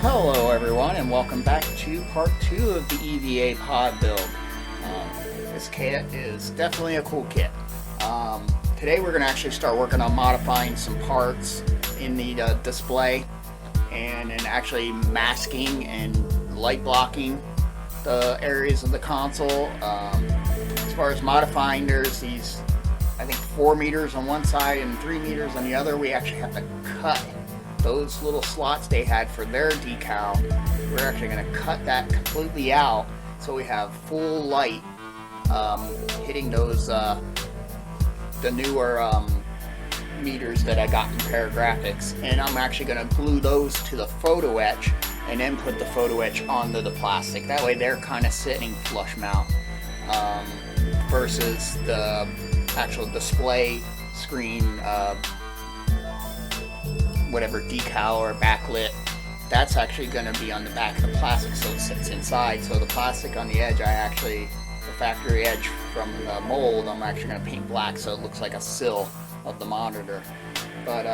Well, hello everyone, and welcome back to part 2 of the EVA pod build. This kit is definitely a cool kit. Today we're going to actually start working on modifying some parts in the display and actually masking and light blocking the areas of the console. As far as modifying, there's these, I think, 4 meters on one side and 3 meters on the other. We actually have to cut those little slots they had for their decal. We're actually going to cut that completely out so we have full light hitting those the newer meters that I got in Paragraphics, and I'm actually going to glue those to the photo etch and then put the photo etch onto the plastic. That way they're kind of sitting flush mount versus the actual display screen whatever decal or backlit, that's actually going to be on the back of the plastic, so it sits inside. So the plastic on the edge, the factory edge from the mold, I'm actually going to paint black so it looks like a sill of the monitor. But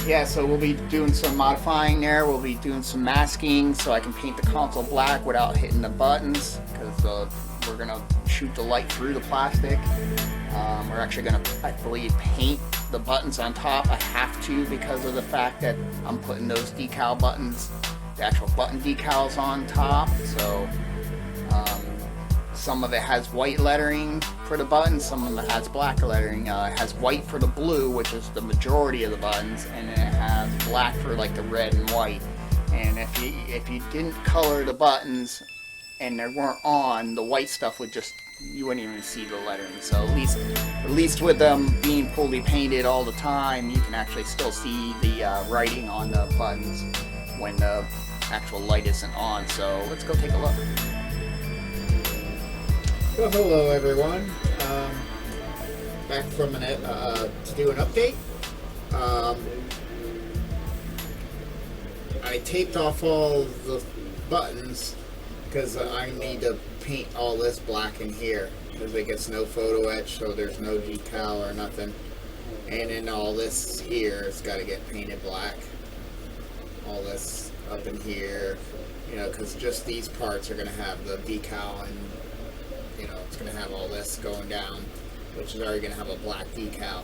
yeah, so we'll be doing some modifying there. We'll be doing some masking so I can paint the console black without hitting the buttons, because we're going to shoot the light through the plastic. We're actually going to, I believe, paint the buttons on top. I have to, because of the fact that I'm putting those decal buttons, the actual button decals on top. So some of it has white lettering for the buttons, some of it has black lettering. It has white for the blue, which is the majority of the buttons, and then it has black for like the red and white. And if you didn't color the buttons and they weren't on, the white stuff would just, you wouldn't even see the lettering. So at least with them being fully painted all the time, you can actually still see the writing on the buttons when the actual light isn't on. So let's go take a look. Well, hello everyone. Back for a minute to do an update. I taped off all the buttons because I need to paint all this black in here, because it gets no photo etch, so there's no decal or nothing. And then all this here has got to get painted black. All this up in here, because just these parts are going to have the decal, and it's going to have all this going down, which is already going to have a black decal.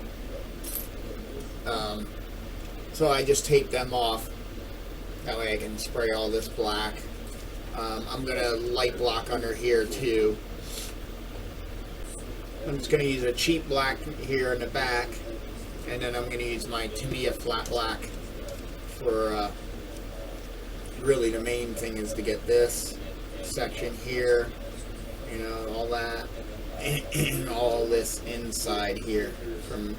So I just taped them off. That way I can spray all this black. I'm going to light block under here too. I'm just going to use a cheap black here in the back, and then I'm going to use my Tamiya flat black for, really the main thing is to get this section here, all that, and all this inside here from,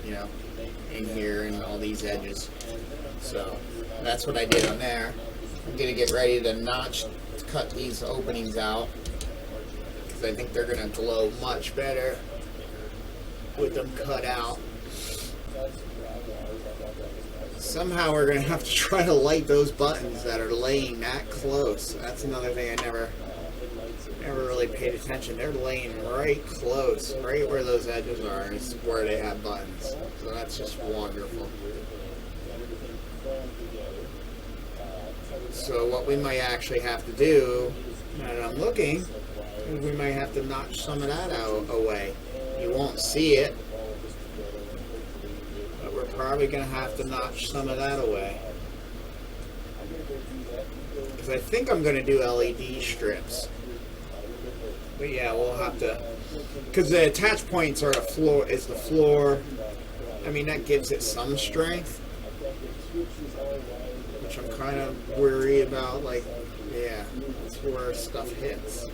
in here and all these edges. So that's what I did on there. I'm going to get ready to cut these openings out, because I think they're going to glow much better with them cut out. Somehow we're going to have to try to light those buttons that are laying that close. That's another thing I never really paid attention. They're laying right close, right where those edges are, is where they have buttons. So that's just wonderful. So what we might actually have to do, now that I'm looking, is we might have to notch some of that away. You won't see it, but we're probably going to have to notch some of that away. Because I think I'm going to do LED strips. But yeah, we'll have to, because the attach points are the floor. I mean, that gives it some strength, which I'm kind of worried about. Like, yeah, that's where stuff hits.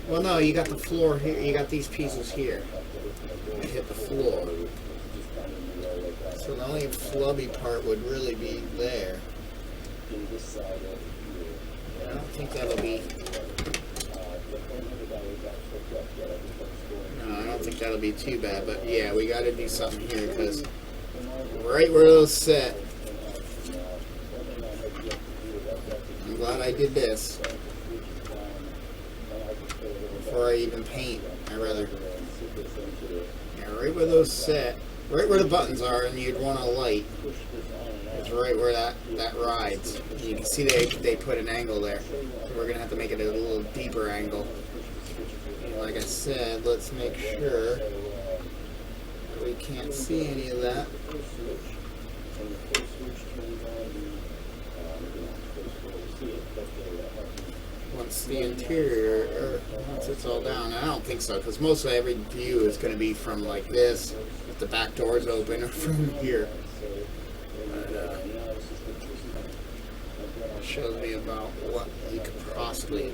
Well, no, you got the floor here. You got these pieces here that hit the floor. So the only flubby part would really be there. I don't think that'll be. No, I don't think that'll be too bad. But yeah, we got to do something here, because right where those sit. I'm glad I did this before I even paint. Yeah, right where those sit, right where the buttons are, and you'd want a light. is right where that rides. You can see they put an angle there. So we're gonna have to make it a little deeper angle. And like I said, let's make sure that we can't see any of that. Once the interior, or once it's all down, I don't think so, because most of every view is going to be from like this, if the back door is open, or from here. But it shows me about what you could possibly.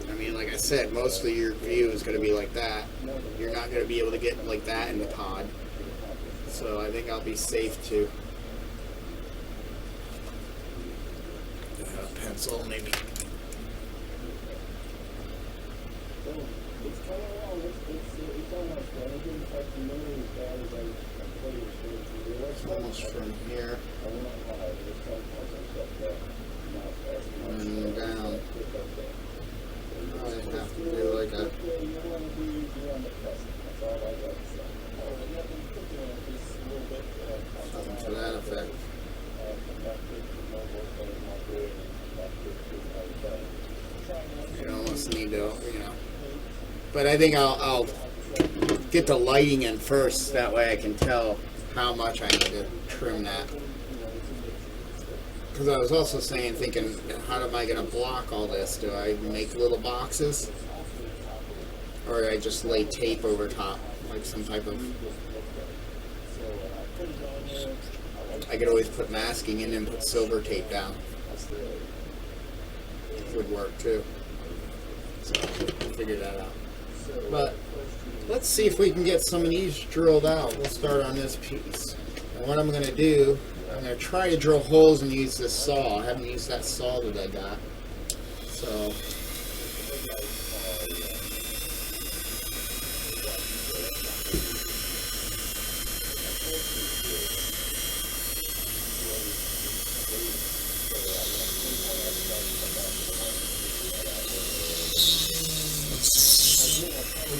I mean, like I said, most of your view is going to be like that. You're not going to be able to get like that in the pod. So I think I'll be safe to pencil maybe. It's almost from here and down. I have to do like a something to that effect. You almost need to, But I think I'll get the lighting in first. That way I can tell how much I need to trim that. Because I was also thinking, how am I going to block all this? Do I make little boxes? Or do I just lay tape over top? Like some type of... I could always put masking in and put silver tape down. Would work too. So I'll figure that out. But let's see if we can get some of these drilled out. We'll start on this piece. And what I'm going to do, I'm going to try to drill holes and use this saw. I haven't used that saw that I got. So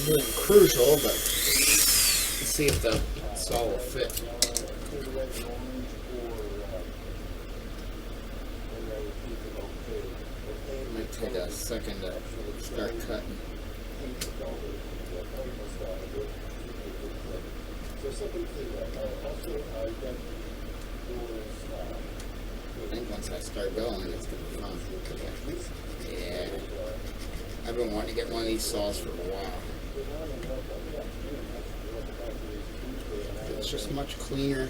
really crucial, but let's see if the saw will fit. It might take a second to start cutting. I think once I start going, it's going to be fun. Okay. Yeah. I've been wanting to get one of these saws for a while. It's just much cleaner.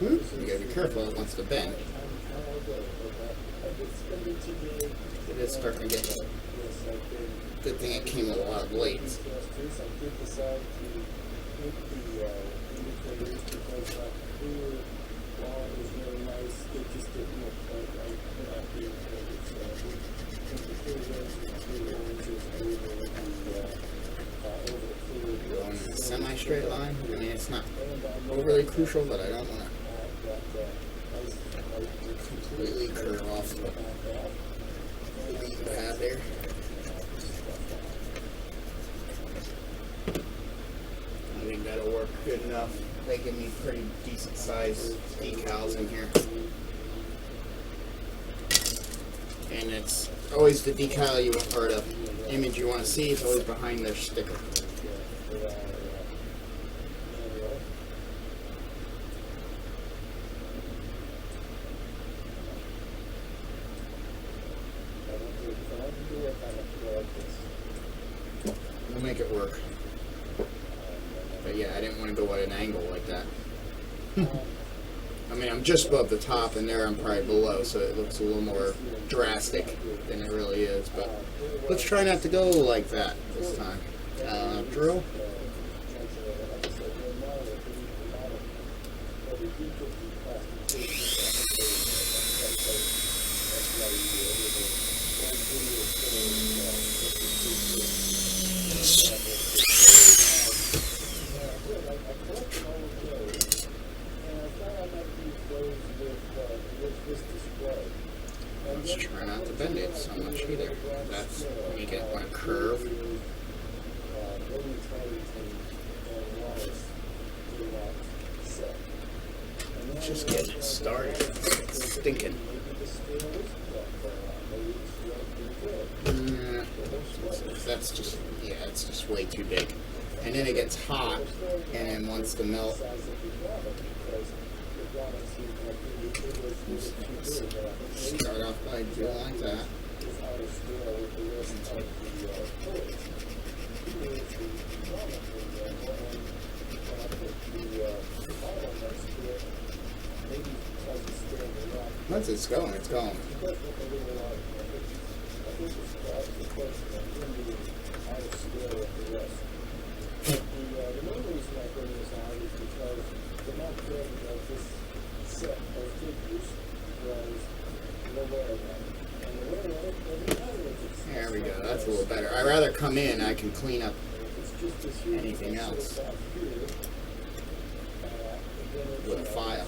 You gotta be careful, it wants to bend. It is starting to get. Good thing it came with a lot of blades. Going in a semi-straight line. I mean, it's not overly crucial, but I don't want to completely curve off the beat pad there. I think that'll work good enough. They give me pretty decent sized decals in here. And it's always the decal you want, or the image you want to see is always behind their sticker. We'll make it work. But yeah, I didn't want to go at an angle like that. I mean, I'm just above the top, and there I'm probably below, so it looks a little more drastic than it really is. But let's try not to go like that this time. Drill. Let's try not to bend it so much either. That's make it want to curve. just getting it started. It's stinking. That's just, yeah, it's just way too big. And then it gets hot and then wants to melt. Start off by doing like that. Once it's going, it's going. There we go, that's a little better. I'd rather come in, I can clean up anything else with a file.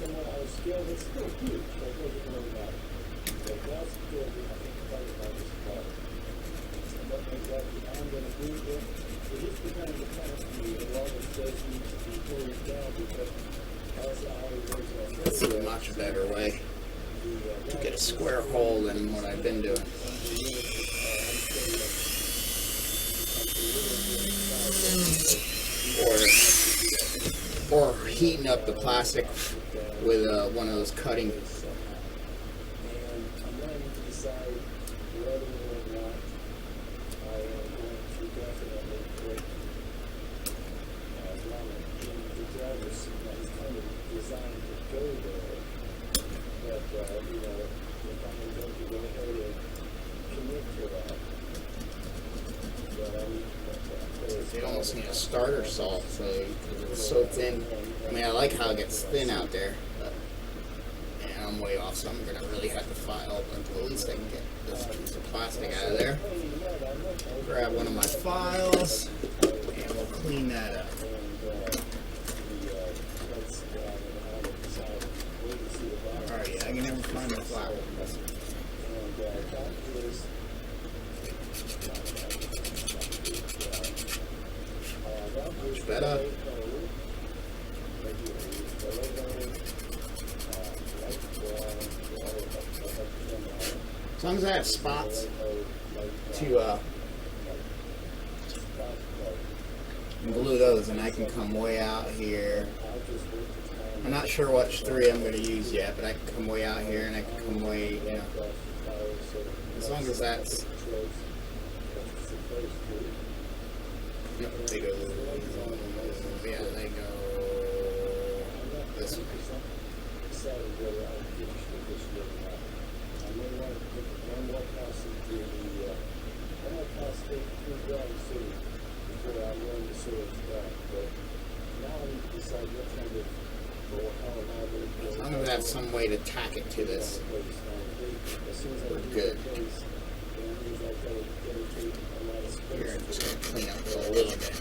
This is a much better way to get a square hole than what I've been doing. Or heating up the plastic with one of those cutting. You almost need a starter salt so it's so thin. I mean, I like how it gets thin out there, but yeah, I'm way off, so I'm gonna really have to file, but at least I can get this piece of plastic out of there. Grab one of my files, and we'll clean that up. Alright, yeah, I can never find my flower. Much better. As long as I have spots to glue those, and I can come way out here. I'm not sure which three I'm going to use yet, but I can come way out here and I can come way, you know, as long as that's, yep, they go, yeah, they go this way. As long as I have some way to tack it to this, we're good. Here, I'm just going to clean up a little bit.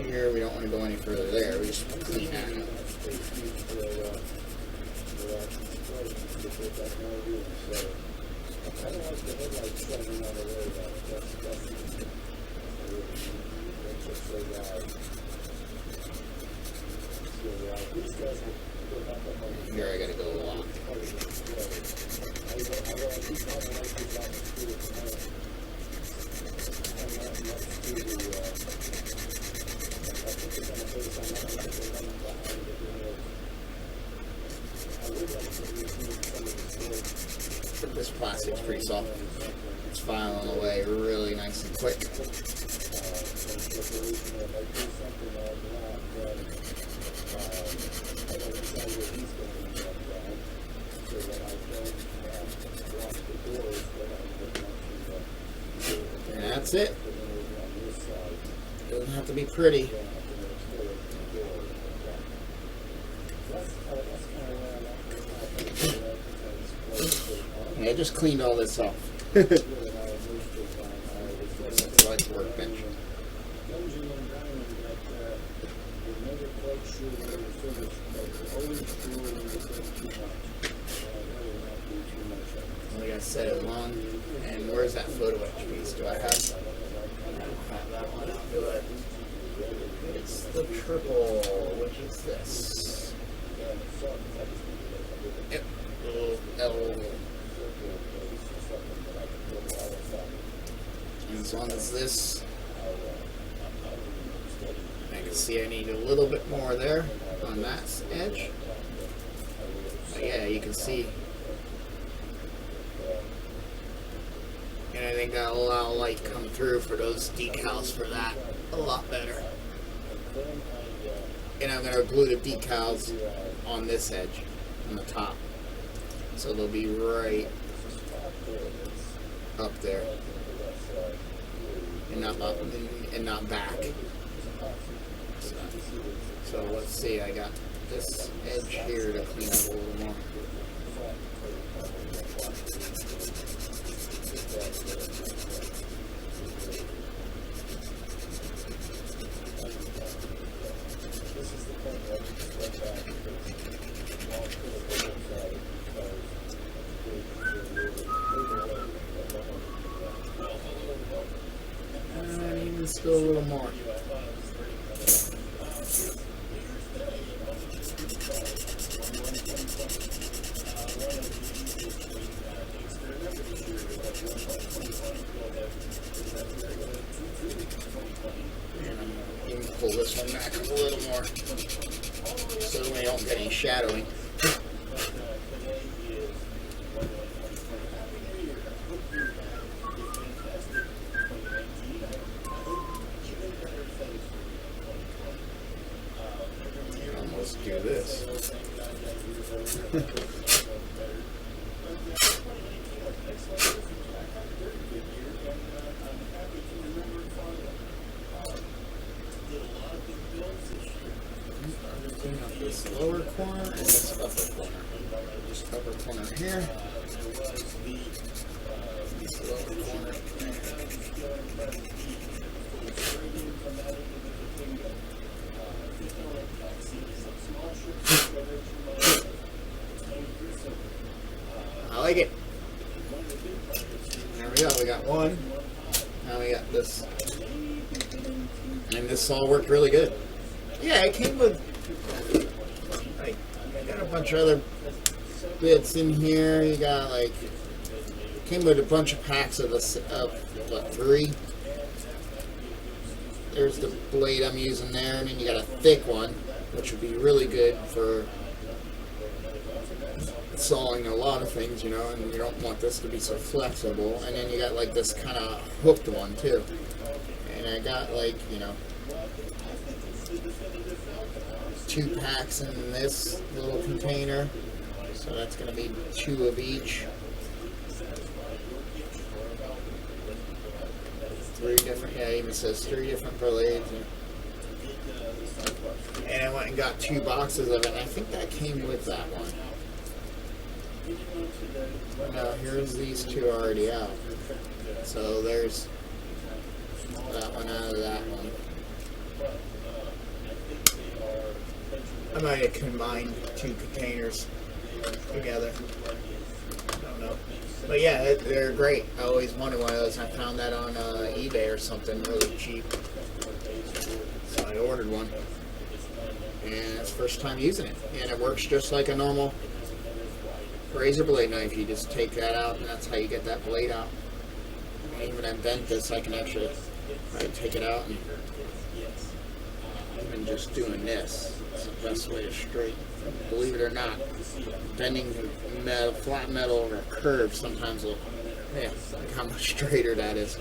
Here, we don't want to go any further there. We just want to clean that up. Here I gotta go a lot. This plastic's pretty soft. It's filing away really nice and quick. And that's it. Doesn't have to be pretty. I just cleaned all this off. Like workbench. Like I said, it long. And where's that photo etch piece? Do I have? That one out good. It's the triple, which is this. Yep. L. And as long as this, I can see I need a little bit more there on that edge. But yeah, you can see. And I think that'll allow light come through for those decals for that a lot better. And I'm going to glue the decals on this edge, on the top. So they'll be right up there. And not back. So let's see, I got this edge here to clean up a little more. And even still a little more. Pull this one back a little more so we don't get any shadowing. Almost do this. This lower corner and this upper corner. This upper corner here. This lower corner. I like it. There we go. We got one. Now we got this. And this all worked really good. Yeah, it came with. I got a bunch of other bits in here. You got like. Came with a bunch of packs of what, 3? There's the blade I'm using there, and then you got a thick one, which would be really good for sawing a lot of things, you know, and you don't want this to be so flexible. And then you got like this kind of hooked one too. And I got like, you know, 2 packs in this little container. So that's going to be 2 of each. 3 different, yeah, it even says 3 different blades. And I went and got 2 boxes of it, and I think that came with that one. Now, here's these 2 already out. So there's that one out of that one. I might have combined 2 containers together. I don't know. But yeah, they're great. I always wanted one of those. I found that on eBay or something really cheap. So I ordered one. And it's the first time using it. And it works just like a normal razor blade knife. You just take that out, and that's how you get that blade out. And even I bent this, I can actually take it out and even just doing this. It's the best way to straighten. Believe it or not, bending metal, flat metal over a curve sometimes will, yeah, look how much straighter that is.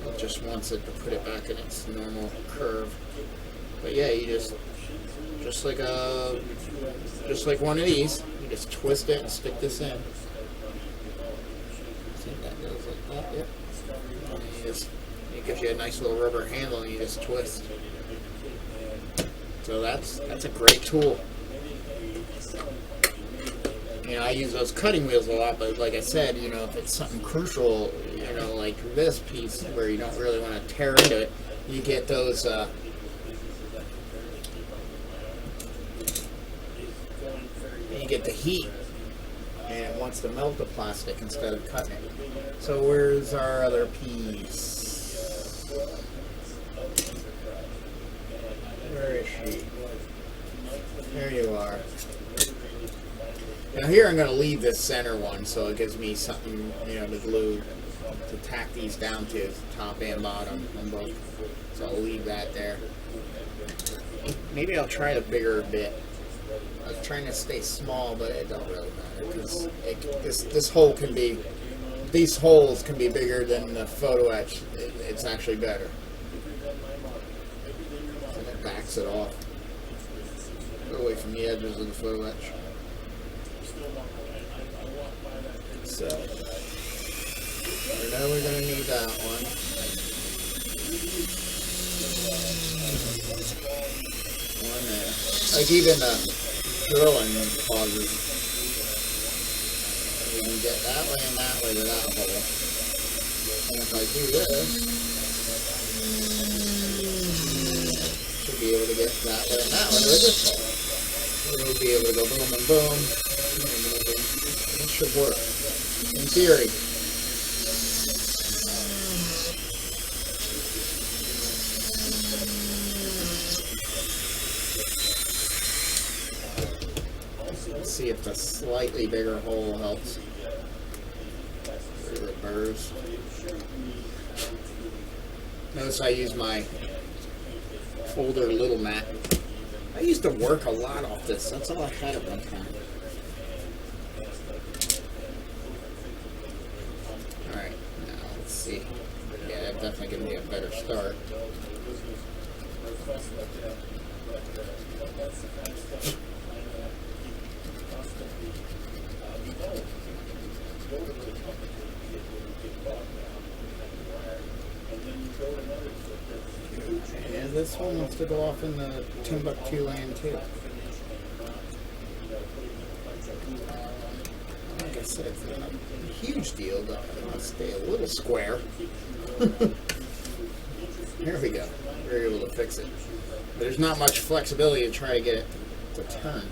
It just wants it to put it back in its normal curve. But yeah, you just like one of these, you just twist it and stick this in. See if that goes like that, yep. And it gives you a nice little rubber handle, and you just twist. So that's a great tool. You know, I use those cutting wheels a lot, but like I said, you know, if it's something crucial, you know, like this piece where you don't really want to tear into it, you get those, you get the heat, and it wants to melt the plastic instead of cutting it. So where's our other piece? Where is she? There you are. Now here I'm going to leave this center one so it gives me something, you know, to glue, to tack these down to, top and bottom on both. So I'll leave that there. Maybe I'll try the bigger bit. I was trying to stay small, but it don't really matter because this hole can be, these holes can be bigger than the photo etch. It's actually better. And it backs it off. Go away from the edges of the photo etch. So now we're going to need that one. One there. Like even drilling pauses. We can get that way and that way to that hole. And if I do this, should be able to get that way and that way to this hole. We'll be able to go boom and boom. It should work. In theory. Let's see if the slightly bigger hole helps. The burrs. Notice I use my older little mat. I used to work a lot off this. That's all I had at one time. Alright, now let's see. Yeah, that definitely gives me a better start. And this one wants to go off in the Timbuktu land too. Like I said, it's not a huge deal, but I want to stay a little square. There we go. We're able to fix it. But there's not much flexibility to try to get it to turn.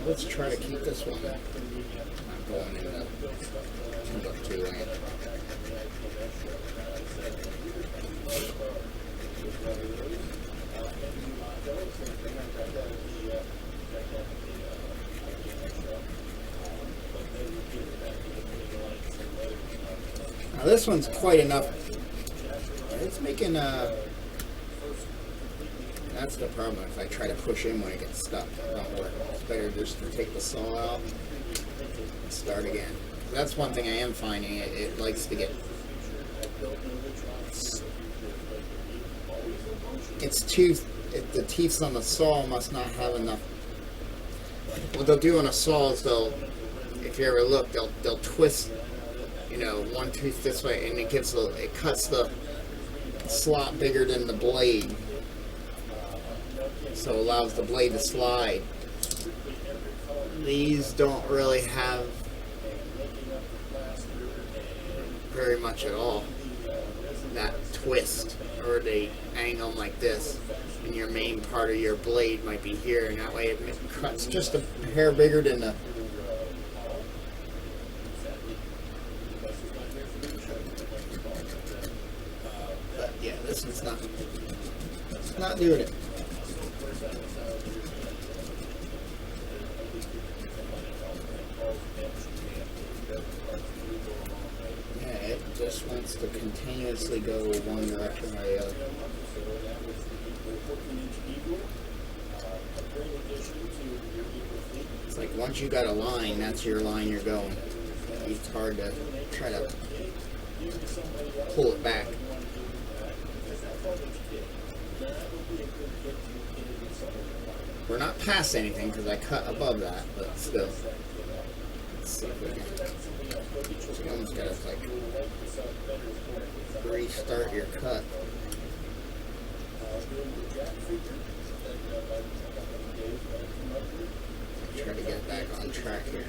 Let's try to keep this one not going in the Timbuktu land. Now this one's quite enough. It's making that's the problem. If I try to push in when it gets stuck, it don't work. It's better just to take the saw out and start again. That's one thing I am finding. It likes to get. Its tooth. The teeth on the saw must not have enough. What they'll do on a saw is if you ever look, they'll twist, you know, one tooth this way, and it cuts the slot bigger than the blade, so it allows the blade to slide. These don't really have very much at all that twist, or they angle like this, and your main part of your blade might be here, and that way it cuts just a hair bigger than the. But yeah, this one's not doing it. Yeah, it just wants to continuously go one direction or the other. It's like once you got a line, that's your line you're going. It's hard to try to pull it back. We're not past anything because I cut above that, but still. Let's see if we can. You almost gotta like restart your cut. Try to get back on track here.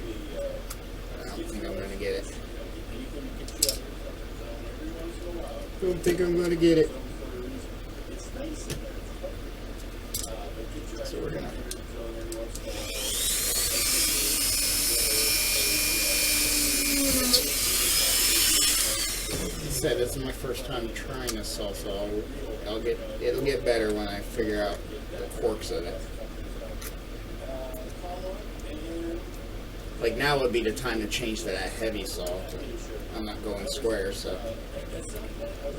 But I don't think I'm gonna get it. Don't think I'm gonna get it. So we're gonna. said, this is my first time trying this saw, so it'll get better when I figure out the quirks of it. Like now would be the time to change to that heavy saw. I'm not going square, so it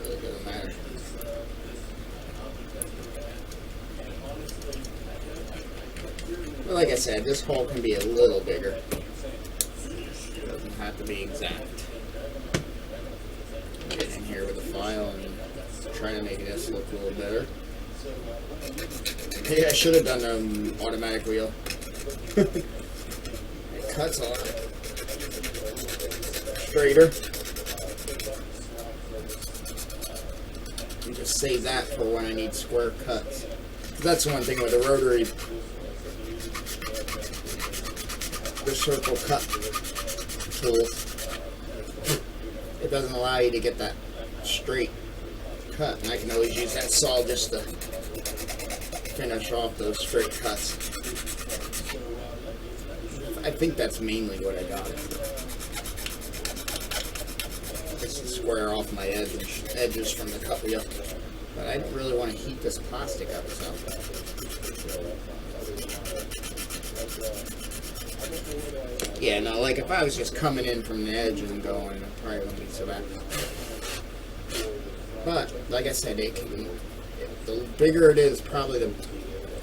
really doesn't matter. But like I said, this hole can be a little bigger. It doesn't have to be exact. Get in here with a file and try to make this look a little better. Hey, I should have done an automatic wheel. It cuts a lot straighter. You just save that for when I need square cuts. That's the one thing with the rotary, the circle cut tool. It doesn't allow you to get that straight cut, and I can always use that saw just to finish off those straight cuts. I think that's mainly what I got. Just to square off my edges from the cut wheel. But I don't really want to heat this plastic up, so. Yeah, no, like if I was just coming in from the edge and going, it probably wouldn't be so bad. But, like I said, it can, the bigger it is, probably the,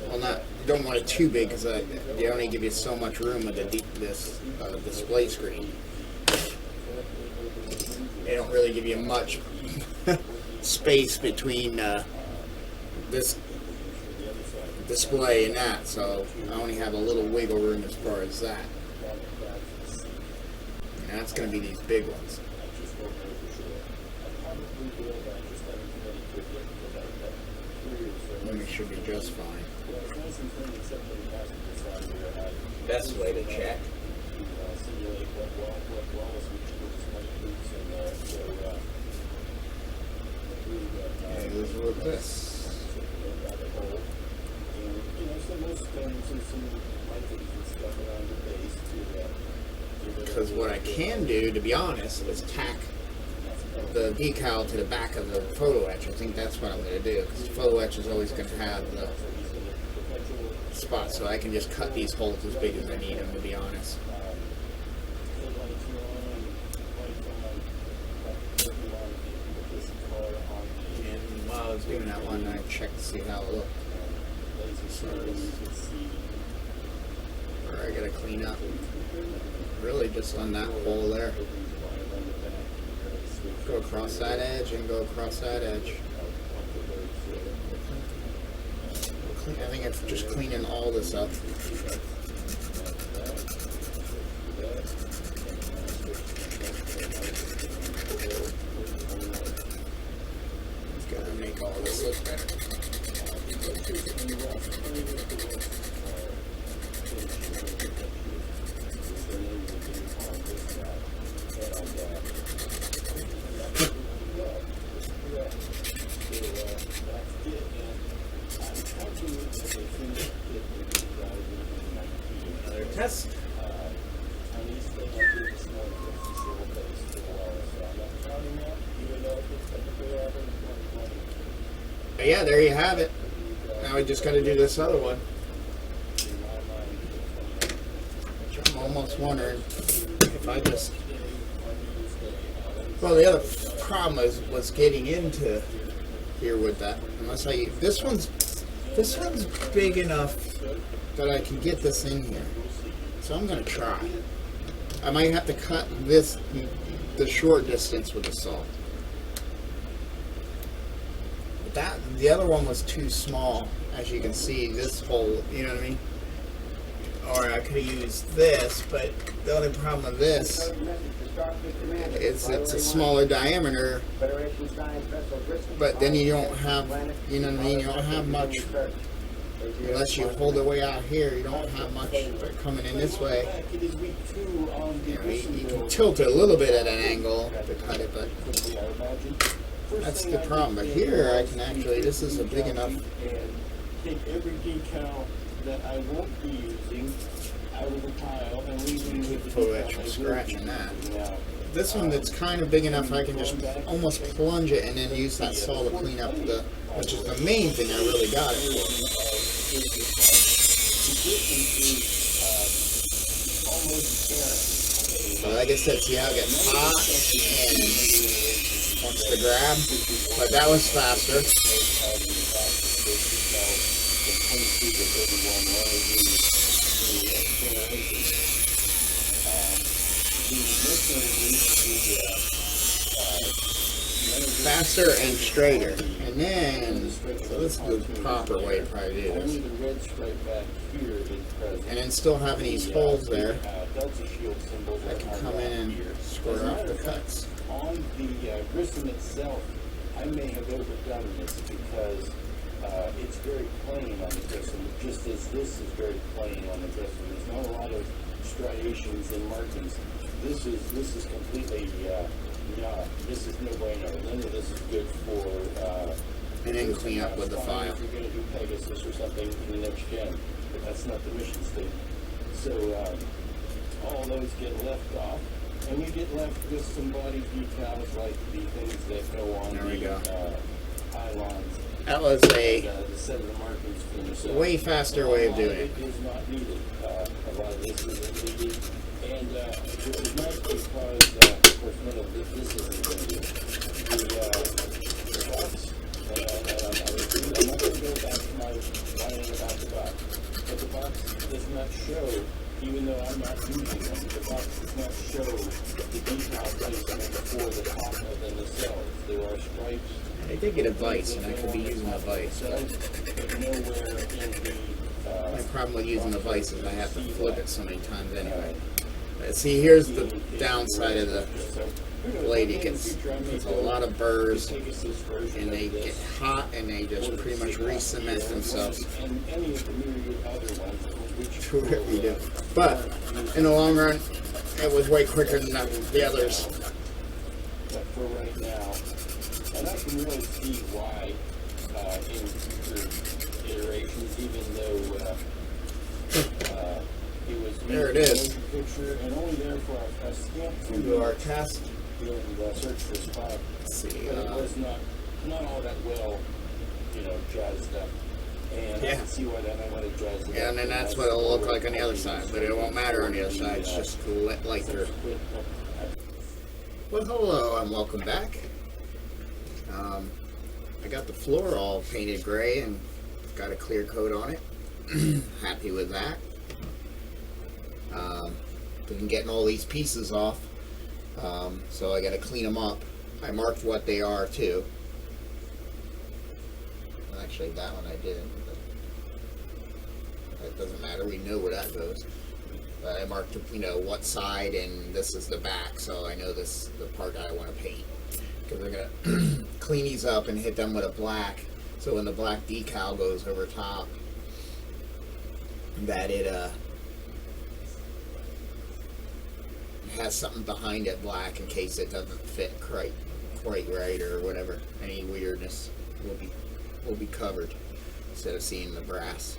well, not, you don't want it too big because they only give you so much room with this display screen. They don't really give you much space between this display and that, so I only have a little wiggle room as far as that. And that's going to be these big ones. They should be just fine. Best way to check. And this is with this. Because what I can do, to be honest, is tack the decal to the back of the photo etch. I think that's what I'm going to do, because the photo etch is always going to have the spots, so I can just cut these holes as big as I need them, to be honest. And while I was doing that one, I checked to see how it looked. Or I got to clean up. Really just on that hole there. Go across that edge and go across that edge. I think it's just cleaning all this up. Gotta make all this look better. Another test. But yeah, there you have it. Now we just got to do this other one. Which I'm almost wondering if I just. Well, the other problem was getting into here with that. Unless this one's big enough that I can get this in here. So I'm gonna try. I might have to cut the short distance with the saw. But the other one was too small, as you can see. This hole, you know what I mean? Or I could have used this, but the only problem with this is it's a smaller diameter, but then you don't have, you know what I mean, you don't have much, unless you hold it way out here, you don't have much coming in this way. You know, you can tilt it a little bit at an angle to cut it, but that's the problem. But here I can actually, this is a big enough. Take every decal that I won't be using out of the pile and leave it with the photo etch from scratch in that. Yeah. this one that's kind of big enough I can just almost plunge it and then use that saw to clean up the, which is the main thing I really got it for. So like I said, see how it gets hot and wants to grab, but that was faster. Faster and straighter. And then, so this is the proper way to probably do this. And then still having these holes there, I can come in and square off the cuts. On the grissom itself, I may have overdone this because it's very plain on the grissom, just as this is very plain on the grissom. There's not a lot of striations and markings. This is completely this is no bueno. None of this is good for And then clean up with the file. If you're going to do Pegasus or something in the next gen, but that's not the mission statement. So all those get left off, and we get left with some body decals like the things that go on There we go. pylons. That was a The set of the markings for yourself. way faster way of doing it. It is not needed. A lot of this isn't needed. And which is nice because, of course, none of this isn't going to be. The box, I'm not going to go back to my whining about the box, but the box does not show, even though I'm not using them, the box does not show the decal placement for the top of the nacelles. There are stripes. I did get a vise, and I could be using a vise. But nowhere in the My problem with using the vise is I have to flip it so many times anyway. See, here's the downside of the blade. It gets a lot of burrs, and they get hot, and they just pretty much re-cement themselves to what we do. But in the long run, it was way quicker than the others. But for right now, and I can really see why in future iterations, even though it was There it is. picture and only there for a stamp We'll do our test. and search for spot. Let's see. But it was not all that well, jazzed up. And I Yeah. can see why that I want to jazz it up. And then that's what it'll look like on the other side, but it won't matter on the other side. It's just lighter. Well, hello and welcome back. I got the floor all painted gray and got a clear coat on it. Happy with that. Been getting all these pieces off, so I got to clean them up. I marked what they are too. Actually, that one I didn't, but that doesn't matter. We know where that goes. But I marked, what side, and this is the back, so I know this the part that I want to paint. Because we're gonna clean these up and hit them with a black, so when the black decal goes over top, that it has something behind it black in case it doesn't fit quite right or whatever. Any weirdness will be covered instead of seeing the brass.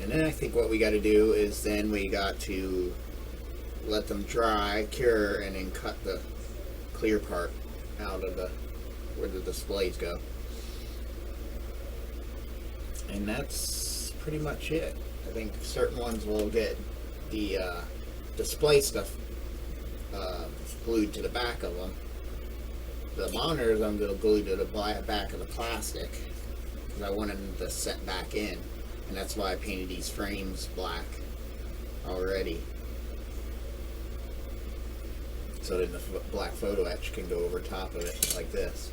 And then I think what we got to do is then we got to let them dry, cure, and then cut the clear part out of where the displays go. And that's pretty much it. I think certain ones will get the display stuff glued to the back of them. The monitors I'm going to glue to the back of the plastic because I wanted them to set back in, and that's why I painted these frames black already, so that the black photo etch can go over top of it like this,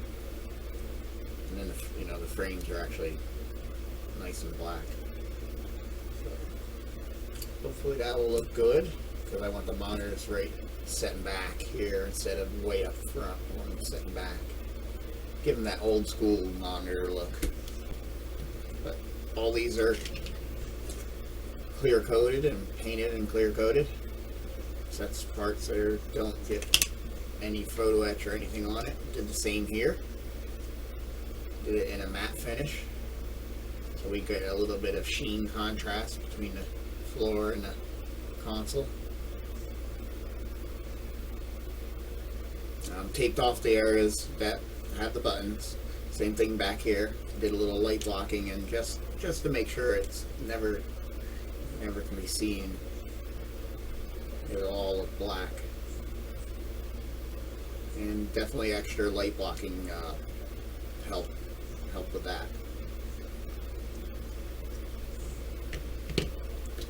and then the frames are actually nice and black. So hopefully that will look good because I want the monitors right setting back here instead of way up front. I want them setting back. Give them that old school monitor look. But all these are clear coated and painted and clear coated. So that's parts that don't get any photo etch or anything on it. Did the same here. Did it in a matte finish. So we get a little bit of sheen contrast between the floor and the console. Taped off the areas that have the buttons. Same thing back here. Did a little light blocking, and just to make sure it's never can be seen. It'll all look black. And definitely extra light blocking help with that.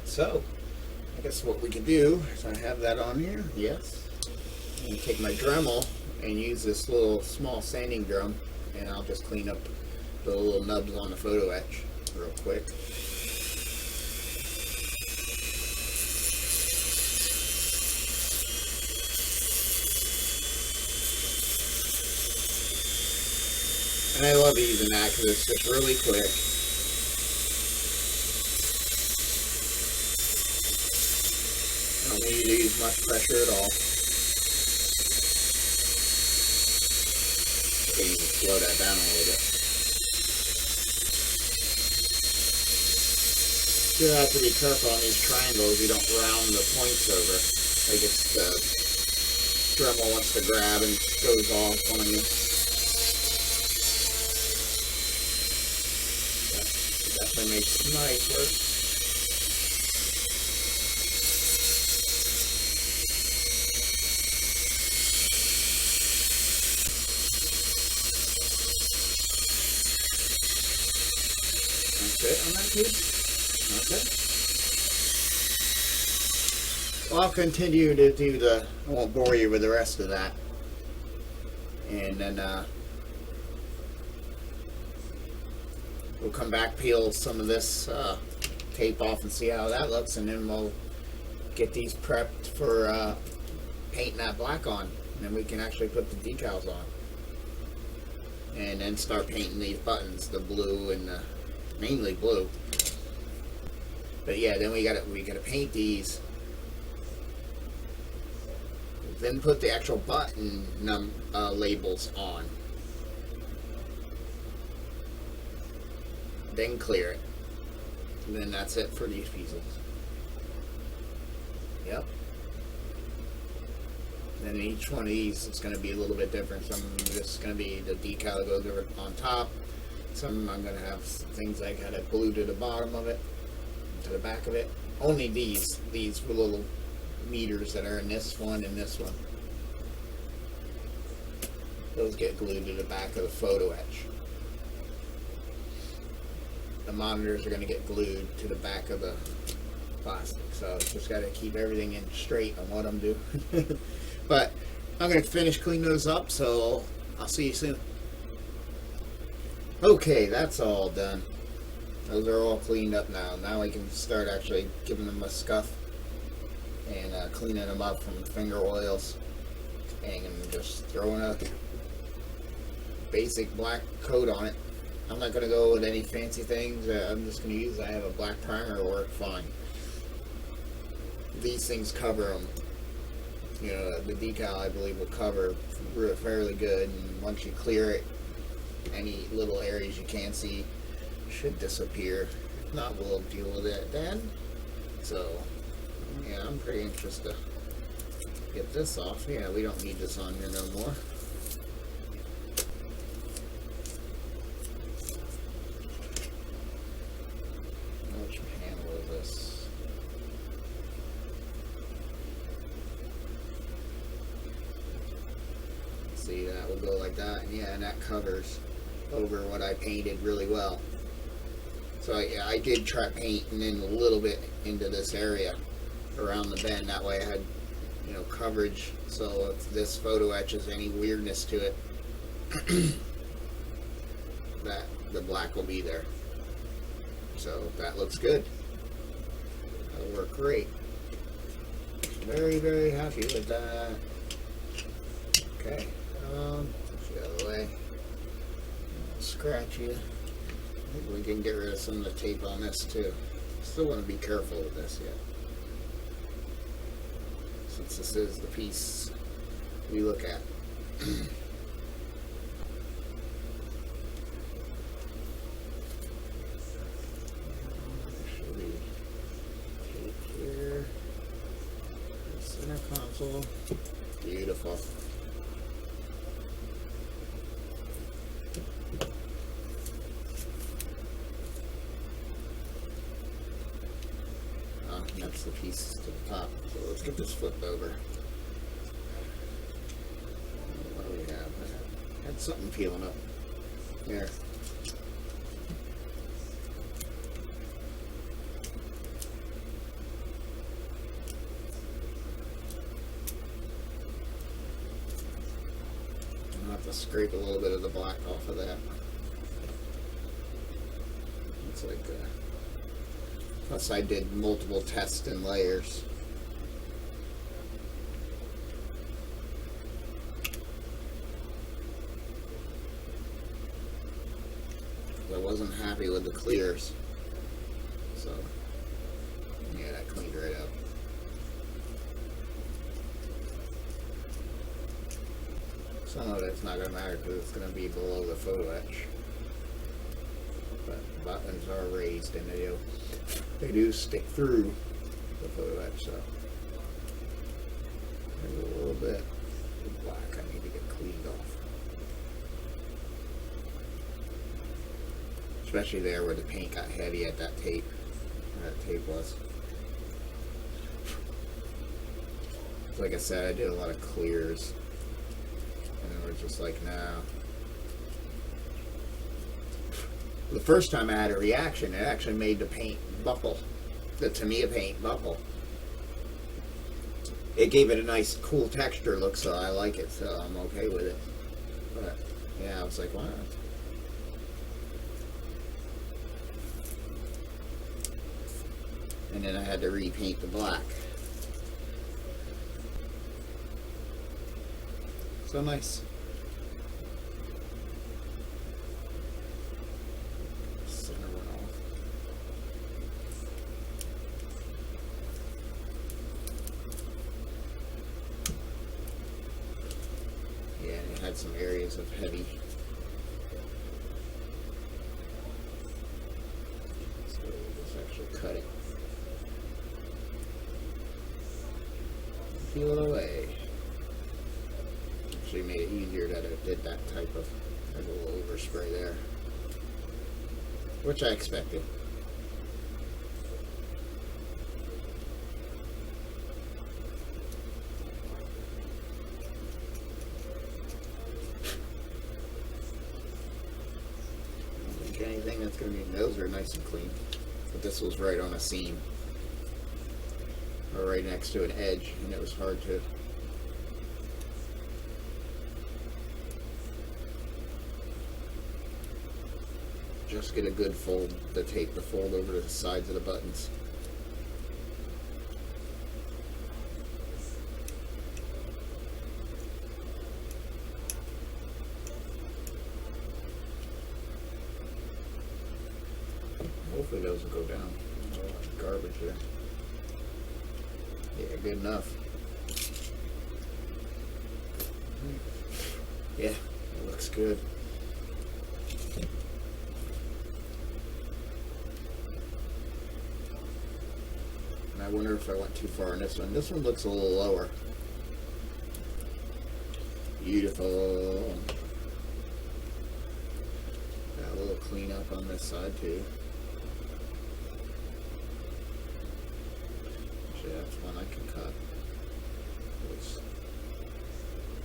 So, I guess what we can do is I have that on here. Yes. I'm gonna take my Dremel and use this little small sanding drum, and I'll just clean up the little nubs on the photo etch real quick. And I love using that because it's just really quick. I don't need to use much pressure at all. Okay, you can slow that down a little bit. You have to be careful on these triangles. You don't round the points over. Like it's the Dremel wants to grab and goes off on you. That makes nice work. That's it on that piece. Okay. Well, I'll continue to do the. I won't bore you with the rest of that. And then we'll come back, peel some of this tape off and see how that looks, and then we'll get these prepped for painting that black on, and then we can actually put the decals on, and then start painting these buttons, the blue and the, mainly blue. But yeah, then we gotta paint these, then put the actual button labels on. Then clear it, and then that's it for these pieces. Yep. Then each one of these is going to be a little bit different. Some just going to be the decal that goes over on top. Some I'm going to have things I got to glue to the bottom of it, to the back of it. Only these little meters that are in this one and this one. Those get glued to the back of the photo etch. The monitors are going to get glued to the back of the plastic, so just got to keep everything in straight on what I'm doing. But I'm going to finish cleaning those up, so I'll see you soon. Okay, that's all done. Those are all cleaned up now. Now we can start actually giving them a scuff and cleaning them up from finger oils, and just throwing a basic black coat on it. I'm not going to go with any fancy things. I'm just going to use, I have a black primer to work fine. These things cover them. You know, the decal I believe will cover fairly good, and once you clear it, any little areas you can't see should disappear. If not, we'll deal with it then. So, yeah, I'm pretty interested to get this off. Yeah, we don't need this on here no more. See, that will go like that, and yeah, and that covers over what I painted really well. So I did try painting in a little bit into this area around the bend. That way I had, you know, coverage. So if this photo etches any weirdness to it, that the black will be there. So that looks good. That'll work great. Very, very happy with that. Okay. Push it out of the way. Scratch you. Maybe we can get rid of some of the tape on this too. Still want to be careful with this yet, since this is the piece we look at. Should be tape here. Center console. Beautiful. and that's the piece to the top. So let's get this flipped over. What do we have? I had something peeling up there. I'll have to scrape a little bit of the black off of that. It's like plus I did multiple tests and layers. I wasn't happy with the clears, so yeah, that cleaned right up. Some of it's not going to matter because it's going to be below the photo etch. But buttons are raised and they do stick through the photo etch, so there's a little bit of black I need to get cleaned off. Especially there where the paint got heavy at that tape, where that tape was. Like I said, I did a lot of clears. And then we're just like, nah. The first time I had a reaction, it actually made the paint buckle. The Tamiya paint buckle. It gave it a nice cool texture look, so I like it, so I'm okay with it. But yeah, I was like, wow. And then I had to repaint the black. So nice. Center one off. Yeah, and it had some areas of heavy. So we'll just actually cut it. Peel it away. Actually made it easier that it did that type of a little overspray there, which I expected. I don't think anything that's going to be, those are nice and clean, but this was right on a seam, or right next to an edge, and it was hard to just get a good fold, the tape to fold over to the sides of the buttons. Hopefully those will go down. Oh, garbage there. Yeah, good enough. Yeah, it looks good. I wonder if I went too far on this one. This one looks a little lower. Beautiful. Got a little cleanup on this side too. Actually, that's one I can cut. It's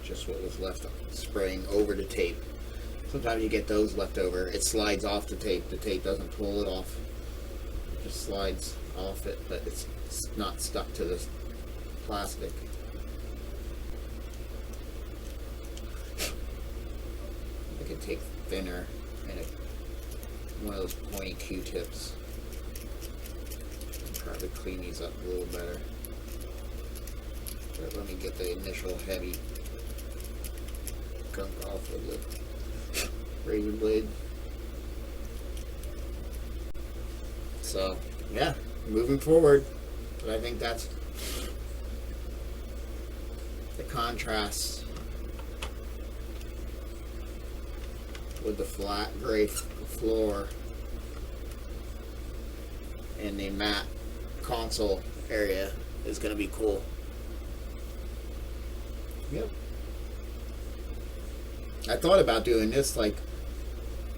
just what was left spraying over the tape. Sometimes you get those left over. It slides off the tape. The tape doesn't pull it off. It just slides off it, but it's not stuck to the plastic. I could take thinner and one of those pointy Q-tips and probably clean these up a little better. But let me get the initial heavy gunk off with the razor blade. So yeah, moving forward. But I think that's the contrast with the flat gray floor and the matte console area is going to be cool. Yep. I thought about doing this like,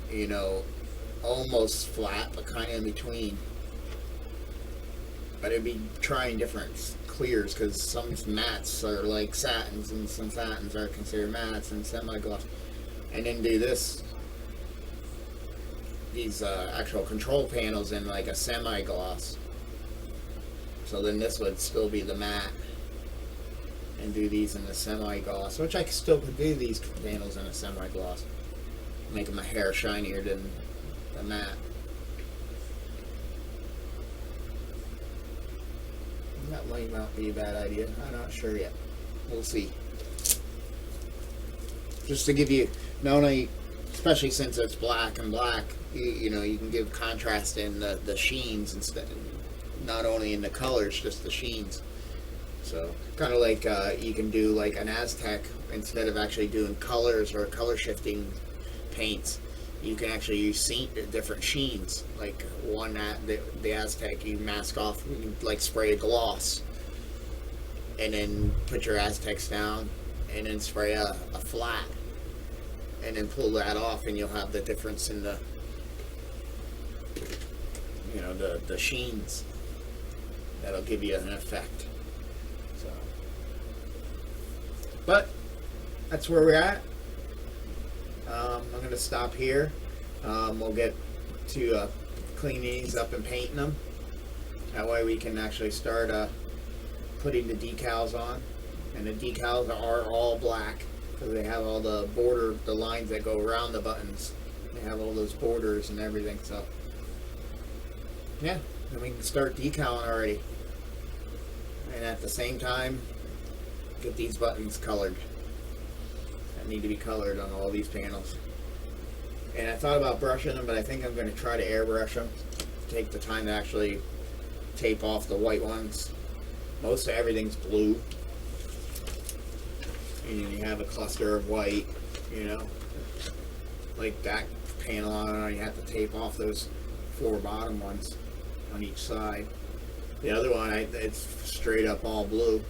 you know, almost flat, but kind of in between. but it'd be trying different clears, because some mattes are like satins, and some satins are considered mattes and semi-gloss. And then do these actual control panels in like a semi-gloss. So then this would still be the matte, and do these in the semi-gloss, which I still could do these panels in a semi-gloss, making my hair shinier than the matte. That might not be a bad idea. I'm not sure yet. We'll see. Just to give you, not only, especially since it's black and black, you know, you can give contrast in the sheens instead, not only in the colors, just the sheens. So kind of like you can do like an Aztec, instead of actually doing colors or color shifting paints, you can actually use different sheens. Like the Aztec, you mask off, you can like spray a gloss, and then put your Aztecs down, and then spray a flat, and then pull that off, and you'll have the difference in the, you know, the sheens. That'll give you an effect. So, but that's where we're at. I'm going to stop here. We'll get to cleaning these up and painting them. That way we can actually start putting the decals on. And the decals are all black, because they have all the the lines that go around the buttons. They have all those borders and everything. So yeah, then we can start decaling already. And at the same time, get these buttons colored. Need to be colored on all these panels. And I thought about brushing them, but I think I'm going to try to airbrush them. Take the time to actually tape off the white ones. Most of everything's blue, and you have a cluster of white, you know, like that panel on it. You have to tape off those 4 bottom ones on each side. The other one, it's straight up all blue.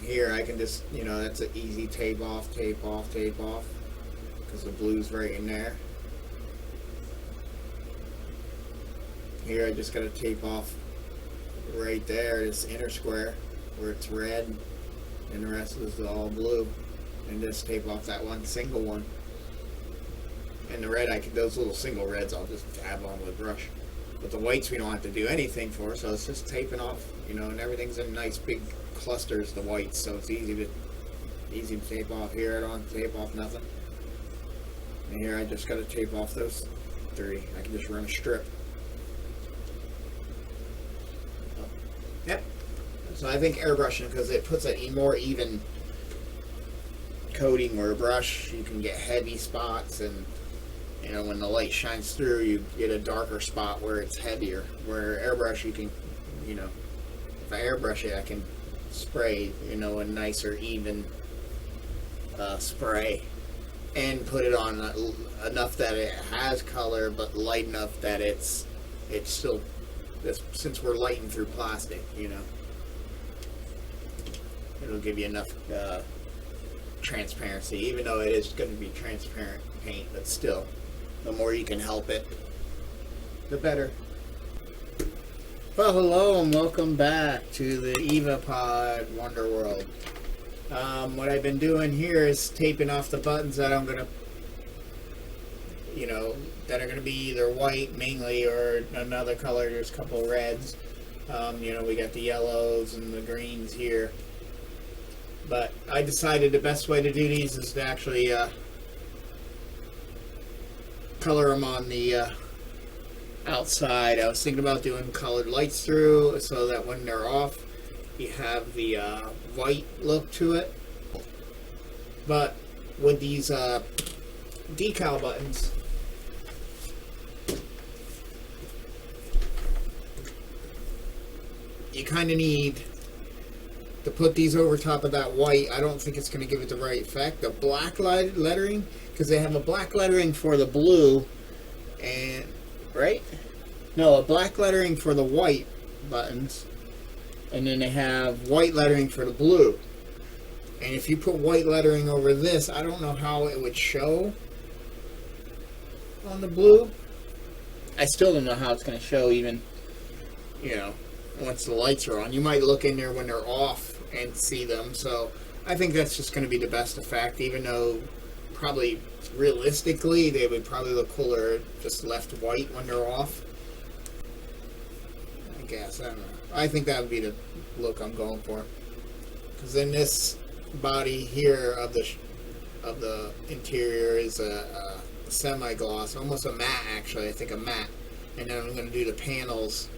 Here I can just, you know, that's an easy tape off, because the blue's right in there. Here I just got to tape off right there, this inner square where it's red, and the rest is all blue, and just tape off that one single one. And the red, those little single reds, I'll just dab on with a brush. But the whites we don't have to do anything for, so it's just taping off, you know, and everything's in nice big clusters, the whites, so it's easy to tape off. Here I don't have to tape off nothing. And here I just got to tape off those 3. I can just run a strip. Yep. So I think airbrushing, because it puts a more even coating, where a brush you can get heavy spots, and you know, when the light shines through, you get a darker spot where it's heavier. Where airbrush, you can, you know, if I airbrush it, I can spray, you know, a nicer even spray, and put it on enough that it has color, but light enough that it's still, since we're lighting through plastic, you know, it'll give you enough transparency, even though it is going to be transparent paint, but still, the more you can help it, the better. Well, hello and welcome back to the EvaPod Wonder World. What I've been doing here is taping off the buttons that I'm going to, you know, that are going to be either white mainly or another color. There's a couple of reds. You know, we got the yellows and the greens here. But I decided the best way to do these is to actually color them on the outside. I was thinking about doing colored lights through, so that when they're off, you have the white look to it. But with these decal buttons, you kind of need to put these over top of that white. I don't think it's going to give it the right effect. The black lettering, because they have a black lettering for the blue, and right? No, a black lettering for the white buttons, and then they have white lettering for the blue. And if you put white lettering over this, I don't know how it would show on the blue. I still don't know how it's going to show, even, you know, once the lights are on. You might look in there when they're off and see them. So I think that's just going to be the best effect, even though probably realistically they would probably look cooler just left white when they're off. I guess, I don't know. I think that would be the look I'm going for. Because then this body here of the interior is a semi-gloss, almost a matte actually. I think a matte. And then I'm going to do the panels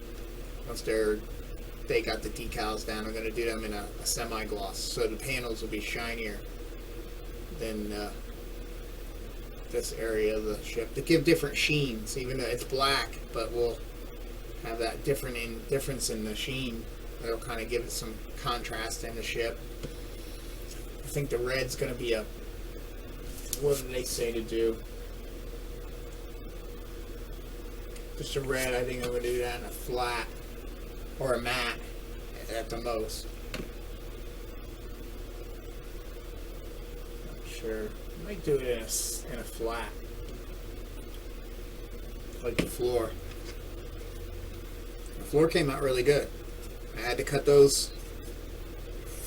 once they got the decals down. I'm going to do them in a semi-gloss, so the panels will be shinier than this area of the ship to give different sheens. Even though it's black, but we'll have that difference in the sheen. That'll kind of give it some contrast in the ship. I think the red's going to be a, what did they say to do? Just a red. I think I'm going to do that in a flat or a matte at the most. Not sure. I might do it in a flat, like the floor. The floor came out really good. I had to cut those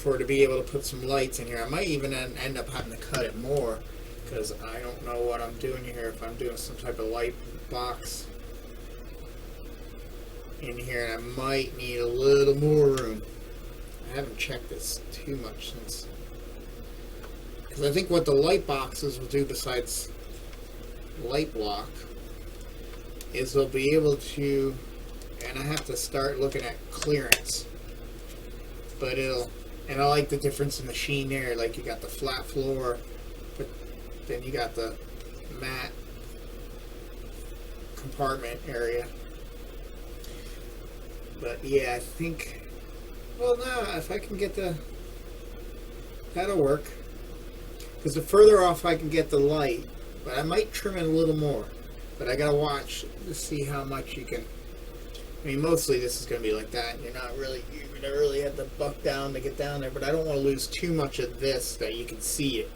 to be able to put some lights in here. I might even end up having to cut it more because I don't know what I'm doing here. If I'm doing some type of light box in here, and I might need a little more room. I haven't checked this too much since, because I think what the light boxes will do besides light block is they'll be able to, and I have to start looking at clearance, but and I like the difference in the sheen there. Like you got the flat floor, but then you got the matte compartment area. But yeah, I think, well, no, if I can get that'll work. Because the further off I can get the light, but I might trim it a little more. But I gotta watch to see how much you can. I mean, mostly this is gonna be like that. You're gonna really have to buck down to get down there. But I don't want to lose too much of this that you can see it.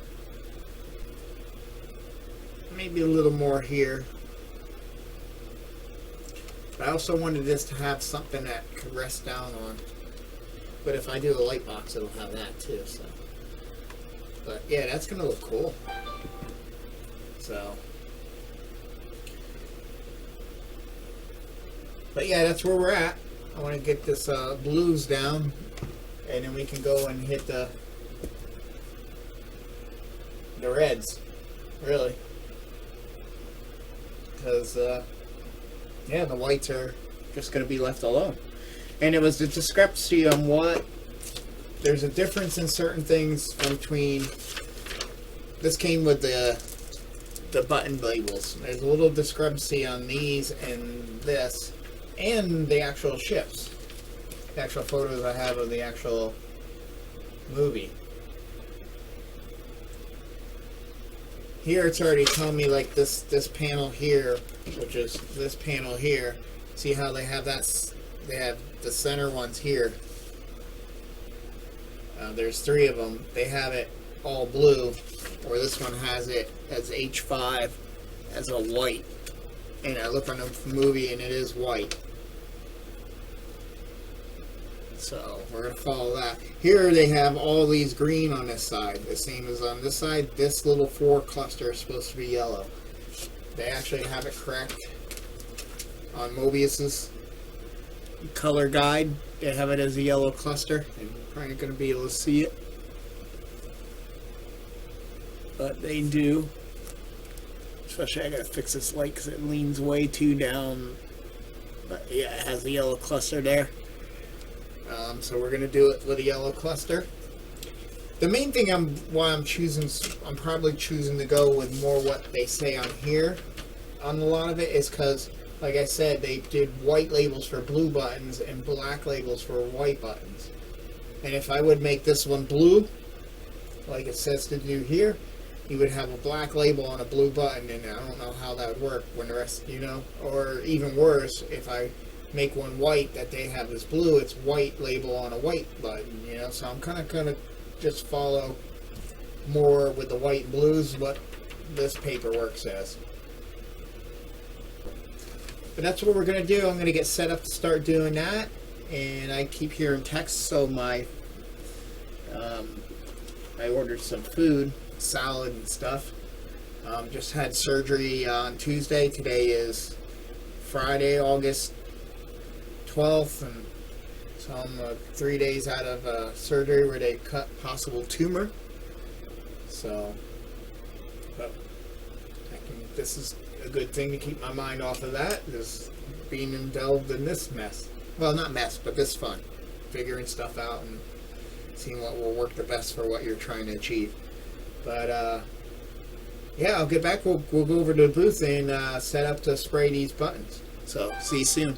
Maybe a little more here. But I also wanted this to have something that could rest down on. But if I do a light box, it'll have that too. So, but yeah, that's gonna look cool. So, but yeah, that's where we're at. I want to get this blues down, and then we can go and hit the reds, really, because. Yeah, the whites are just going to be left alone. And it was the discrepancy on what... There's a difference in certain things between... This came with the button labels. There's a little discrepancy on these and this. And the actual ships. The actual photos I have of the actual movie. Here it's already telling me like this panel here, which is this panel here. See how they have that? They have the center ones here. There's 3 of them. They have it all blue, or this one has it as H5 as a white. And I look on the movie and it is white. So we're going to follow that. Here they have all these green on this side. The same as on this side. This little 4 cluster is supposed to be yellow. They actually have it correct on Moebius's color guide. They have it as a yellow cluster. And you're probably not going to be able to see it. But they do. Especially I got to fix this light because it leans way too down. But yeah, it has a yellow cluster there. So we're going to do it with a yellow cluster. The main thing I'm probably choosing to go with more what they say on here on a lot of it is because, like I said, they did white labels for blue buttons and black labels for white buttons. And if I would make this one blue, like it says to do here, you would have a black label on a blue button, and I don't know how that would work when the rest, or even worse, if I make one white that they have as blue, it's white label on a white button, so I'm kind of going to just follow more with the white and blues what this paperwork says. But that's what we're going to do. I'm going to get set up to start doing that, and I keep hearing texts, so I ordered some food, salad and stuff. Just had surgery on Tuesday. Today is Friday, August 12th, and so I'm 3 days out of surgery where they cut possible tumor. So, but this is a good thing to keep my mind off of that, is being involved in this mess. Well, not mess, but this fun. Figuring stuff out and seeing what will work the best for what you're trying to achieve. But, yeah, I'll get back. We'll go over to the booth and set up to spray these buttons. So, see you soon.